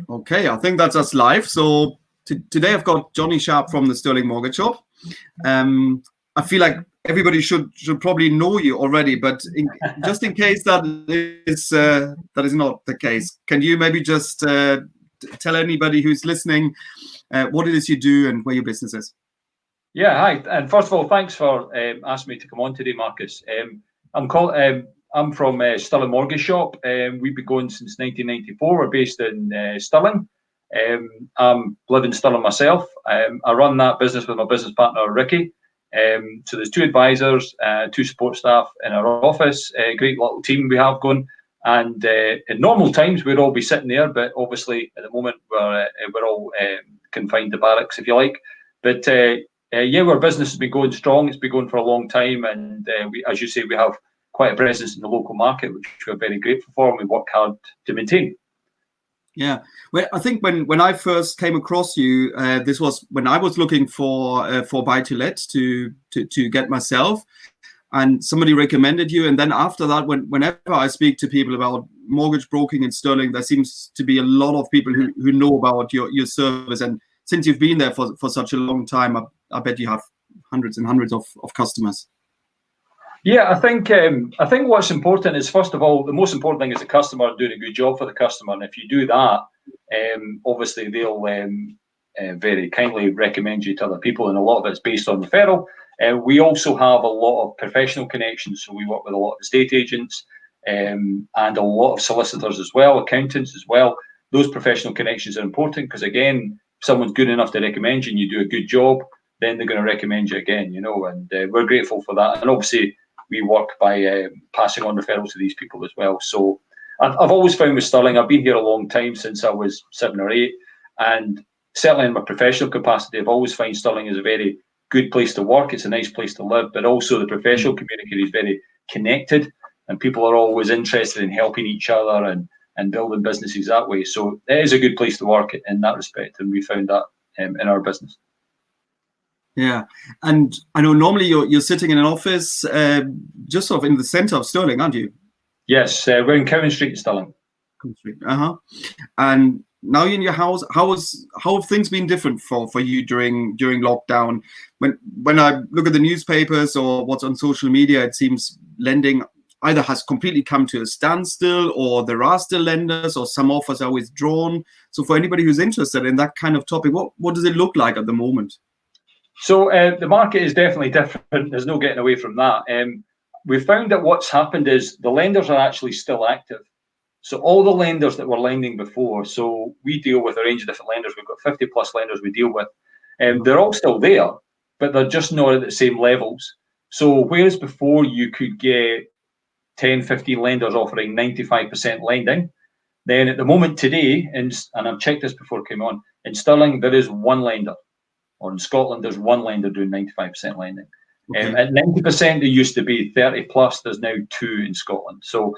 Okay, I think that's us live. So today I've got Jonnie Sharp from the Stirling Mortgage Shop. I feel like everybody should probably know you already, but just in case that is not the case, can you maybe just tell anybody who's listening what it is you do and where your business is? Yeah, hi. And first of all, thanks for asking me to come on today, Marcus. I'm from Stirling Mortgage Shop. We've been going since 1994. We're based in Stirling. I live in Stirling myself. I run that business with my business partner, Ricky. So there's 2 advisors, 2 support staff in our office. A great little team we have going. And in normal times, we'd all be sitting there, but obviously at the moment we're all confined to barracks, if you like. But our business has been going strong. It's been going for a long time, and we, as you say, we have quite a presence in the local market, which we're very grateful for, and we work hard to maintain. Yeah, well, I think when I first came across you, this was when I was looking for buy to let to get myself, and somebody recommended you. And then after that, whenever I speak to people about mortgage broking in Stirling, there seems to be a lot of people who know about your service. And since you've been there for such a long time, I bet you have hundreds and hundreds of customers. Yeah, I think what's important is, first of all, the most important thing is the customer doing a good job for the customer. And if you do that, obviously they'll very kindly recommend you to other people. And a lot of it's based on referral. We also have a lot of professional connections. So we work with a lot of estate agents and a lot of solicitors as well, accountants as well. Those professional connections are important because, again, if someone's good enough to recommend you and you do a good job, then they're going to recommend you again, and we're grateful for that. And obviously, we work by passing on referrals to these people as well. So I've always found with Stirling, I've been here a long time, since I was 7 or 8, and certainly in my professional capacity, I've always found Stirling is a very good place to work. It's a nice place to live, but also the professional community is very connected, and people are always interested in helping each other and building businesses that way. So it is a good place to work in that respect, and we found that in our business. Yeah, and I know normally you're sitting in an office just sort of in the centre of Stirling, aren't you? Yes, we're in Cowan Street in Stirling. Cowan Street, And now you're in your house. How have things been different for you during lockdown? When I look at the newspapers or what's on social media, it seems lending either has completely come to a standstill, or there are still lenders, or some offers are withdrawn. So for anybody who's interested in that kind of topic, what does it look like at the moment? So the market is definitely different. There's no getting away from that. We've found that what's happened is the lenders are actually still active. So all the lenders that were lending before, so we deal with a range of different lenders. We've got 50 plus lenders we deal with. They're all still there, but they're just not at the same levels. So whereas before you could get 10, 15 lenders offering 95% lending, then at the moment today, and I've checked this before it came on, in Stirling there is 1 lender. Or in Scotland, there's 1 lender doing 95% lending. Okay. At 90%, there used to be 30 plus. There's now 2 in Scotland. So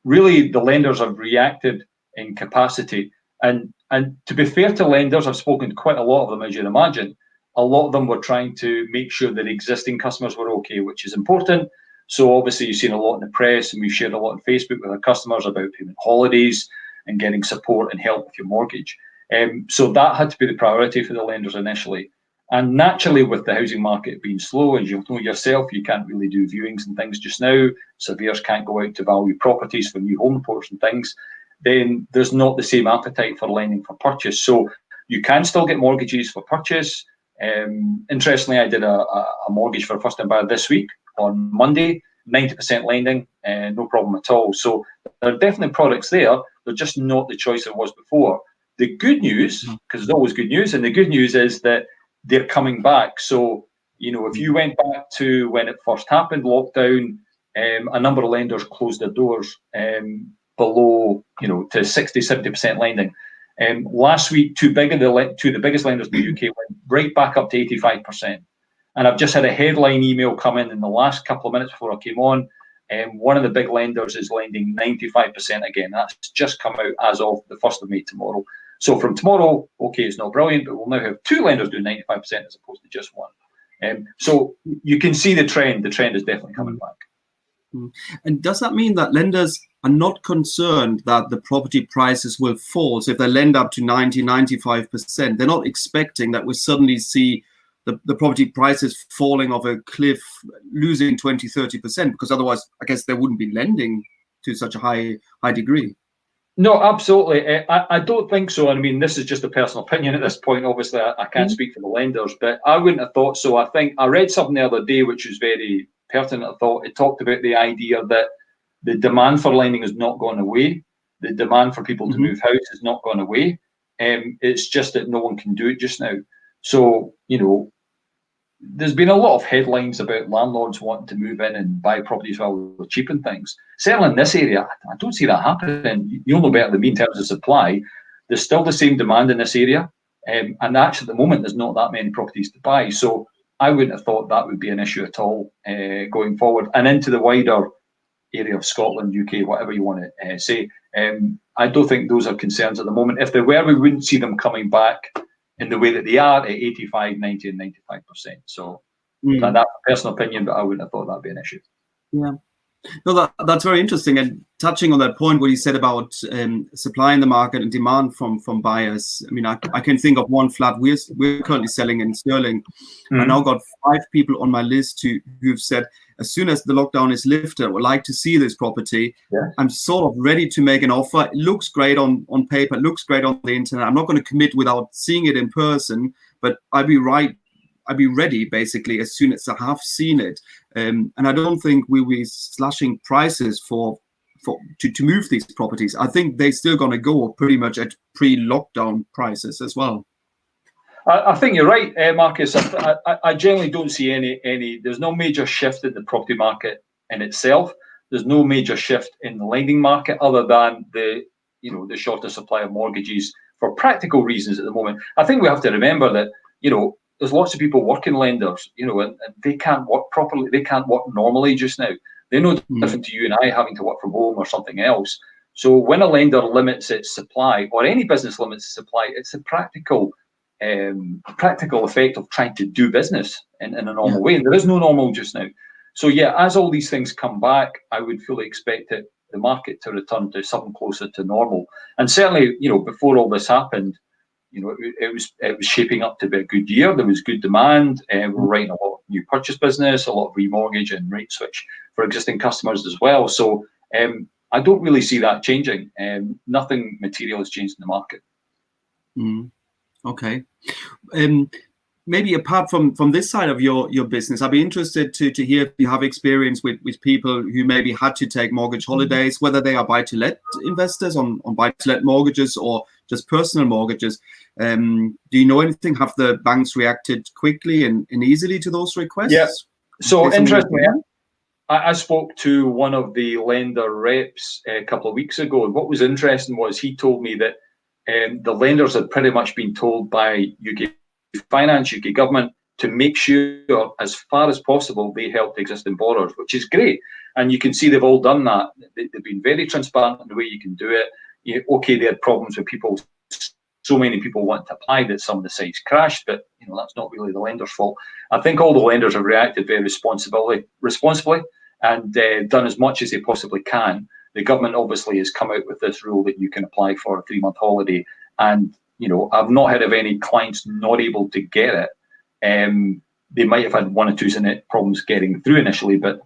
really, the lenders have reacted in capacity. And to be fair to lenders, I've spoken to quite a lot of them, as you'd imagine. A lot of them were trying to make sure that existing customers were okay, which is important. So obviously, you've seen a lot in the press, and we've shared a lot on Facebook with our customers about payment holidays and getting support and help with your mortgage. So that had to be the priority for the lenders initially. And naturally, with the housing market being slow, as you know yourself, you can't really do viewings and things just now. Surveyors can't go out to value properties for new home reports and things. Then there's not the same appetite for lending for purchase. So you can still get mortgages for purchase. Interestingly, I did a mortgage for a first-time buyer this week on Monday, 90% lending, no problem at all. So there are definitely products there. They're just not the choice it was before. The good news, because there's always good news, and the good news is that they're coming back. So, if you went back to when it first happened, lockdown, a number of lenders closed their doors below, to 60, 70% lending. Last week, two of the biggest lenders in the UK went right back up to 85%. And I've just had a headline email come in the last couple of minutes before I came on. One of the big lenders is lending 95% again. That's just come out as of the 1st of May tomorrow. So from tomorrow, okay, it's not brilliant, but we'll now have 2 lenders doing 95% as opposed to just 1. So you can see the trend. The trend is definitely coming back. Mm. And does that mean that lenders are not concerned that the property prices will fall? So if they lend up to 90, 95%, they're not expecting that we'll suddenly see the property prices falling off a cliff, losing 20, 30%, because otherwise, I guess they wouldn't be lending to such a high degree. No, absolutely. I don't think so. I mean, this is just a personal opinion at this point. Obviously, I can't speak for the lenders, but I wouldn't have thought so. I think I read something the other day which was very pertinent. I thought it talked about the idea that the demand for lending has not gone away. The demand for people to move house has not gone away. It's just that no one can do it just now. So, there's been a lot of headlines about landlords wanting to move in and buy properties while they're cheaping things. Certainly in this area, I don't see that happening. You'll know better than me in terms of supply. There's still the same demand in this area. And actually, at the moment, there's not that many properties to buy. So I wouldn't have thought that would be an issue at all going forward. And into the wider area of Scotland, UK, whatever you want to say, I don't think those are concerns at the moment. If there were, we wouldn't see them coming back in the way that they are at 85, 90 and 95%. So that's a personal opinion, but I wouldn't have thought that'd be an issue. Yeah. No, that's very interesting. And touching on that point, what you said about supply in the market and demand from buyers. I mean, I can think of one flat we're currently selling in Stirling. I now got 5 people on my list who've said, as soon as the lockdown is lifted, I would like to see this property. Yeah. I'm sort of ready to make an offer. It looks great on paper. It looks great on the internet. I'm not going to commit without seeing it in person, but I'd be ready basically as soon as I have seen it. And I don't think we'll be slashing prices to move these properties. I think they're still going to go pretty much at pre-lockdown prices as well. I think you're right, Marcus. I generally don't see any. There's no major shift in the property market in itself. There's no major shift in the lending market other than the shorter supply of mortgages for practical reasons at the moment. I think we have to remember that there's lots of people working lenders, and they can't work properly. They can't work normally just now. They're no different to you and I having to work from home or something else. So when a lender limits its supply, or any business limits its supply, it's a practical effect of trying to do business in a normal way. And there is no normal just now. So as all these things come back, I would fully expect the market to return to something closer to normal. And certainly, before all this happened, it was shaping up to be a good year. There was good demand. We're writing a lot of new purchase business, a lot of remortgage and rate switch for existing customers as well. So I don't really see that changing. Nothing material has changed in the market. Okay. Maybe apart from this side of your business, I'd be interested to hear if you have experience with people who maybe had to take mortgage holidays, whether they are buy-to-let investors on buy-to-let mortgages or just personal mortgages. Do you know anything? Have the banks reacted quickly and easily to those requests? Yeah. So interestingly, I spoke to one of the lender reps a couple of weeks ago, and what was interesting was he told me that the lenders had pretty much been told by UK Finance, UK government, to make sure as far as possible they helped existing borrowers, which is great. And you can see they've all done that. They've been very transparent in the way you can do it. Okay, they had problems with people. So many people want to apply that some of the sites crashed, but that's not really the lender's fault. I think all the lenders have reacted very responsibly and done as much as they possibly can. The government obviously has come out with this rule that you can apply for a 3-month holiday, and I've not heard of any clients not able to get it. They might have had 1 or 2 problems getting through initially, but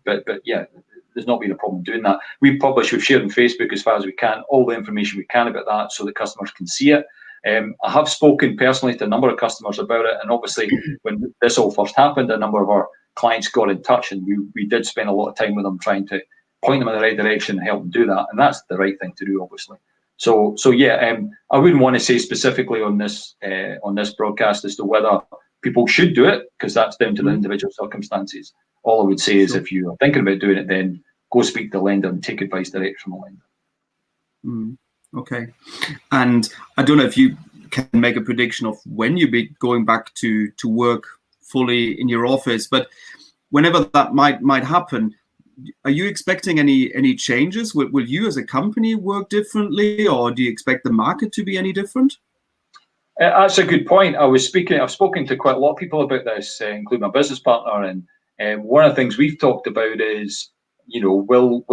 yeah, there's not been a problem doing that. We've shared on Facebook as far as we can all the information we can about that, so that customers can see it. I have spoken personally to a number of customers about it, and obviously when this all first happened, a number of our clients got in touch, and we did spend a lot of time with them trying to point them in the right direction and help them do that, and that's the right thing to do, obviously. So yeah, I wouldn't want to say specifically on this broadcast as to whether people should do it, because that's down to the individual circumstances. All I would say is if you're thinking about doing it, then go speak to the lender and take advice direct from the lender. Okay. And I don't know if you can make a prediction of when you'll be going back to work fully in your office, but whenever that might happen, are you expecting any changes? Will you as a company work differently, or do you expect the market to be any different? That's a good point. I've spoken to quite a lot of people about this, including my business partner, and one of the things we've talked about is will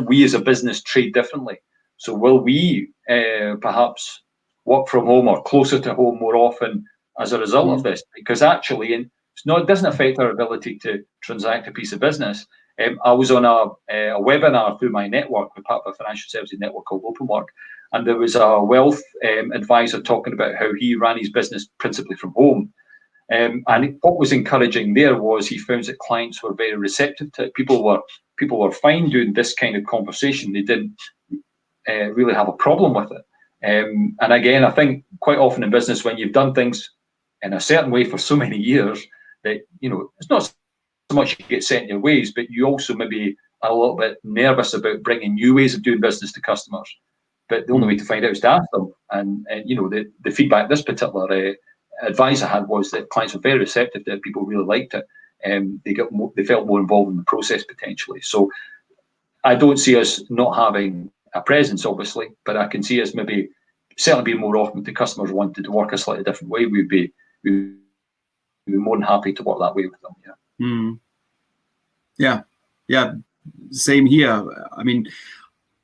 we as a business trade differently? So will we perhaps work from home or closer to home more often as a result of this? Because actually, it doesn't affect our ability to transact a piece of business. I was on a webinar through my network, with part of a financial services network called Openwork, and there was a wealth advisor talking about how he ran his business principally from home. And what was encouraging there was he found that clients were very receptive to it. People were fine doing this kind of conversation. They didn't really have a problem with it. And again, I think quite often in business, when you've done things in a certain way for so many years, that it's not so much you get set in your ways, but you also maybe are a little bit nervous about bringing new ways of doing business to customers. But the only way to find out is to ask them. And the feedback this particular advisor had was that clients were very receptive to it. People really liked it. They felt more involved in the process potentially. So I don't see us not having a presence, obviously, but I can see us maybe certainly being more often to customers wanted to work a slightly different way. We'd be more than happy to work that way with them. Yeah, same here. I mean,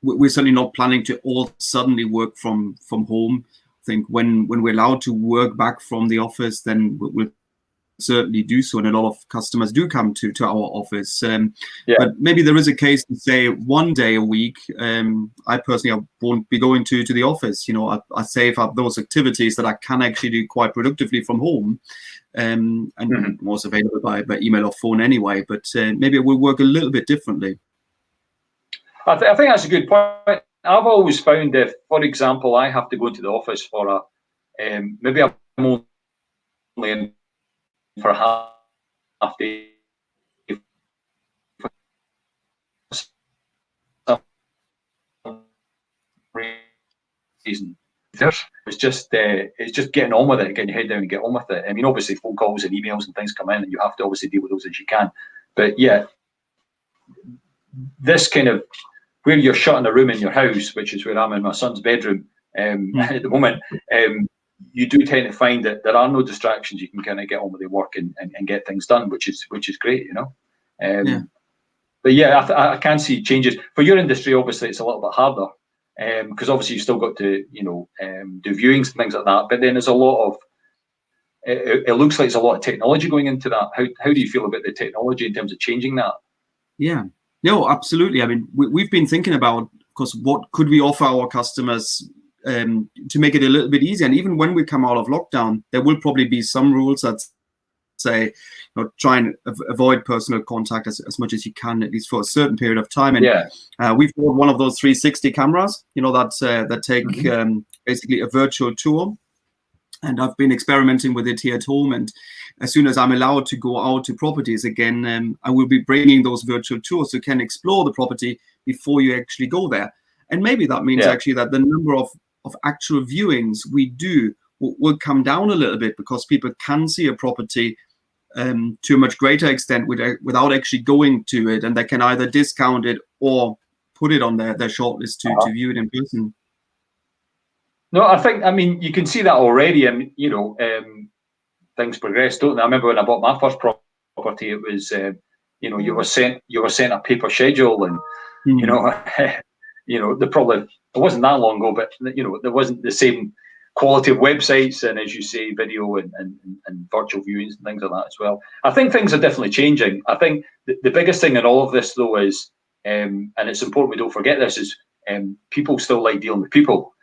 we're certainly not planning to all suddenly work from home. I think when we're allowed to work back from the office, then we'll certainly do so, and a lot of customers do come to our office. But maybe there is a case to say 1 day a week. I personally won't be going to the office. I save up those activities that I can actually do quite productively from home, and also available by email or phone anyway. But maybe it will work a little bit differently. I think that's a good point. I've always found if, for example, I have to go to the office for maybe I'm only in for half day for some reason. It's just getting on with it, getting your head down and get on with it. I mean, obviously phone calls and emails and things come in, and you have to obviously deal with those as you can. But yeah, this kind of where you're shut in a room in your house, which is where I'm in my son's bedroom at the moment. You do tend to find that there are no distractions. You can kind of get on with your work and get things done, which is great, But yeah, I can see changes for your industry. Obviously, it's a little bit harder because obviously you still got to do viewings and things like that. But then there's a lot of it looks like there's a lot of technology going into that. How do you feel about the technology in terms of changing that? Yeah, no, absolutely. I mean, we've been thinking about, of course, what could we offer our customers to make it a little bit easier. And even when we come out of lockdown, there will probably be some rules that say, try and avoid personal contact as much as you can, at least for a certain period of time. And we've bought one of those 360 cameras, that take basically a virtual tour. And I've been experimenting with it here at home. And as soon as I'm allowed to go out to properties again, I will be bringing those virtual tours so you can explore the property before you actually go there. And maybe that means actually that the number of actual viewings we do will come down a little bit, because people can see a property to a much greater extent without actually going to it, and they can either discount it or put it on their shortlist to view it in person. No, I mean, you can see that already, and things progress, don't they? I remember when I bought my first property, it was you were sent a paper schedule, and it wasn't that long ago, but there wasn't the same quality of websites and, as you say, video and virtual viewings and things like that as well. I think things are definitely changing. I think the biggest thing in all of this, though, is and it's important we don't forget this, is people still like dealing with people.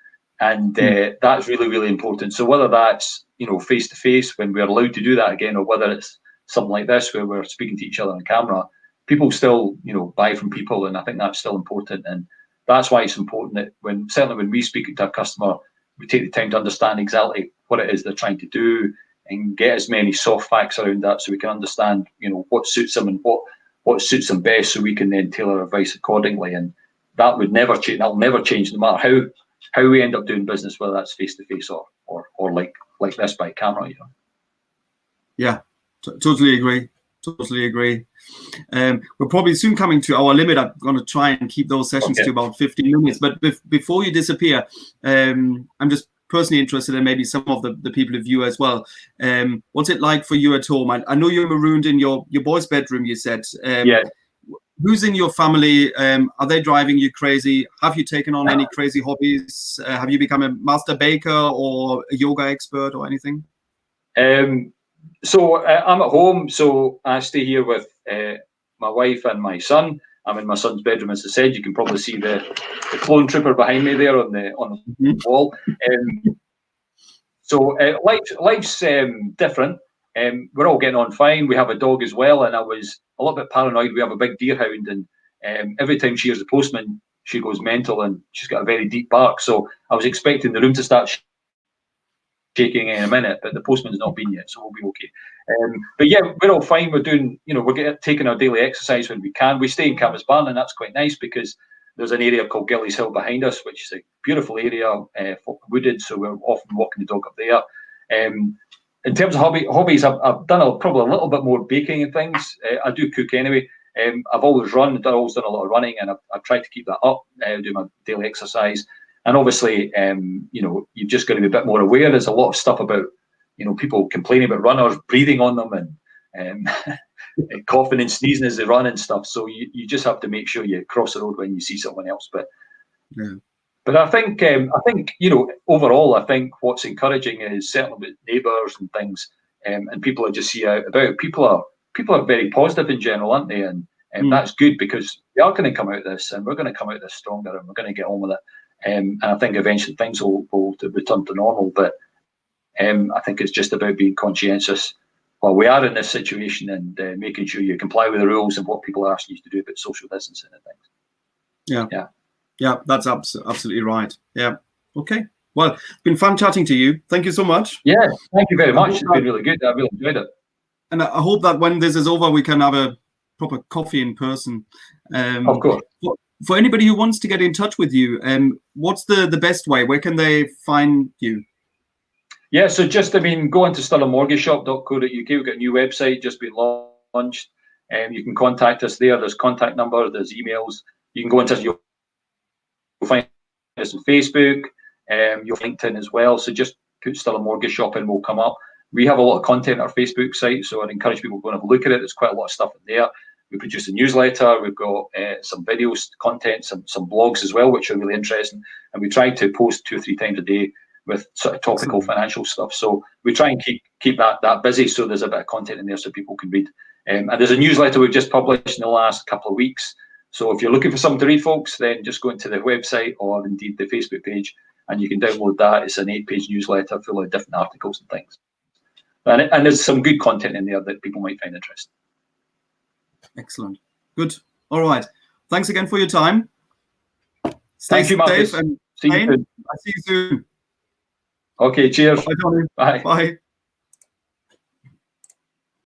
And that's really, really important. So whether that's, face to face when we're allowed to do that again, or whether it's something like this where we're speaking to each other on camera, people still, buy from people. And I think that's still important. And that's why it's important that certainly when we speak to a customer, we take the time to understand exactly what it is they're trying to do and get as many soft facts around that so we can understand, what suits them and what suits them best, so we can then tailor advice accordingly. And that would never change. That'll never change, no matter how we end up doing business, whether that's face to face or like this by camera. Yeah, totally agree. Totally agree. We're probably soon coming to our limit. I'm going to try and keep those sessions to about 15 minutes. But before you disappear, I'm just personally interested in maybe some of the people of you as well. What's it like for you at home? I know you're marooned in your boy's bedroom, you said. who's in your family? Are they driving you crazy? Have you taken on any crazy hobbies? Have you become a master baker or a yoga expert or anything? So I'm at home, so I stay here with my wife and my son. I'm in my son's bedroom, as I said. You can probably see the clone trooper behind me there on the wall. So life's different. We're all getting on fine. We have a dog as well, and I was a little bit paranoid. We have a big deer hound, and every time she hears the postman, she goes mental, and she's got a very deep bark. So I was expecting the room to start shaking in a minute, but the postman's not been yet, so we'll be okay. But yeah, we're all fine. We're doing, we're taking our daily exercise when we can. We stay in Cabasbarn, and that's quite nice because there's an area called Gillies Hill behind us, which is a beautiful area, wooded, so we're often walking the dog up there. In terms of hobbies, I've done probably a little bit more baking and things. I do cook anyway. I've always always done a lot of running, and I've tried to keep that up, do my daily exercise. And obviously, you've just got to be a bit more aware. There's a lot of stuff about, people complaining about runners, breathing on them, and coughing and sneezing as they run and stuff. So you just have to make sure you cross the road when you see someone else. But I think overall, I think what's encouraging is certainly with neighbours and things, and people I just see out about. People are very positive in general, aren't they? And that's good because we are going to come out of this, and we're going to come out of this stronger, and we're going to get on with it. And I think eventually things will return to normal. But I think it's just about being conscientious while we are in this situation and making sure you comply with the rules and what people are asking you to do about social distancing and things. Yeah, that's absolutely right. Yeah. Okay. Well, it's been fun chatting to you. Thank you so much. Yeah, thank you very much. It's been really good. I really enjoyed it. And I hope that when this is over, we can have a proper coffee in person. Of course. For anybody who wants to get in touch with you, what's the best way? Where can they find you? Yeah, so just, go into stirlingmortgageshop.co.uk. We've got a new website just been launched. You can contact us there. There's contact number, there's emails. You can go into us. You'll find us on Facebook. You'll find LinkedIn as well. So just put Stirling Mortgage Shop in, will come up. We have a lot of content on our Facebook site, so I'd encourage people to go and have a look at it. There's quite a lot of stuff in there. We produce a newsletter. We've got some videos, content, some blogs as well, which are really interesting. And we try to post 2 or 3 times a day with sort of topical financial stuff. So we try and keep that busy. So there's a bit of content in there so people can read. And there's a newsletter we've just published in the last couple of weeks. So if you're looking for something to read, folks, then just go into the website or indeed the Facebook page, and you can download that. It's an 8-page newsletter full of different articles and things. And there's some good content in there that people might find interesting. Excellent. Good. All right. Thanks again for your time. Thank you, Marcus. And see you soon. I'll see you soon. Okay, cheers. Bye, Jonnie. Bye. Bye.